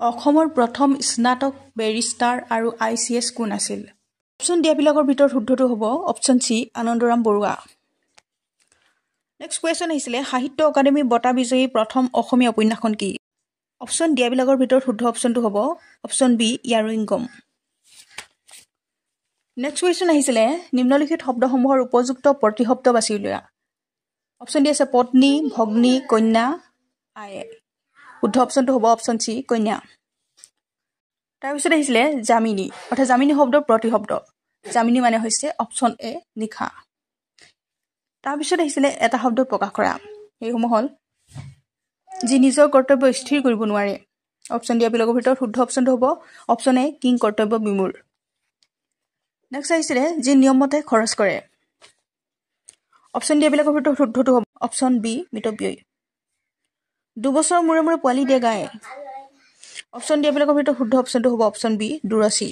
অসমৰ প্ৰথম স্নাতক বেৰিষ্টাৰ আৰু ICS কোন আছিল? অপশ্যন দিয়াবিলাকৰ ভিতৰত শুদ্ধটো হ'ব option C Anandaram Barua. Next question আহিছিলে সাহিত্য অকাডেমী বঁটা বিজয়ী প্ৰথম অসমীয়া উপন্যাসখন কি? অপশ্যন দিয়াবিলাকৰ ভিতৰত শুদ্ধ অপশ্যনটো হ'ব অপশ্যন বি ইয়াৰুইংগম। নেক্সট কুৱেশ্যন আহিছিলে নিম্নলিখিত শব্দসমূহৰ উপযুক্ত প্ৰতিশব্দ বাছি উলিওৱা। অপশ্যন দি আছে পত্নী, ভগ্নী, কন্যা, আয়ে। শুদ্ধ অপশ্যনটো হ'ব অপশ্যন চি কন্যা। তাৰপিছত আহিছিলে যামিনী, অৰ্থাৎ যামিনী শব্দৰ প্ৰতিশব্দ। যামিনী মানে হৈছে অপশ্যন এ নিশা। তাৰপিছত আহিছিলে এটা শব্দত প্ৰকাশ কৰা, সেইসমূহ হ'ল যি নিজৰ কৰ্তব্য স্থিৰ কৰিব নোৱাৰে। অপশ্যন দিয়াবিলাকৰ ভিতৰত শুদ্ধ অপশ্যনটো হ'ব অপশ্যন এ কিং কৰ্তব্য বিমূৰ। নেক্সট আহিছিলে যি নিয়মমতে খৰচ কৰে। অপশ্যন দিয়াবিলাকৰ ভিতৰত শুদ্ধটো হ'ব অপশ্যন বি মিতব্যয়ী। দুবছৰৰ মূৰে মূৰে পোৱালি দিয়ে গায়। অপশ্যন দিয়াবিলাকৰ ভিতৰত শুদ্ধ অপশ্যনটো হ'ব অপশ্যন বি দুৰচি।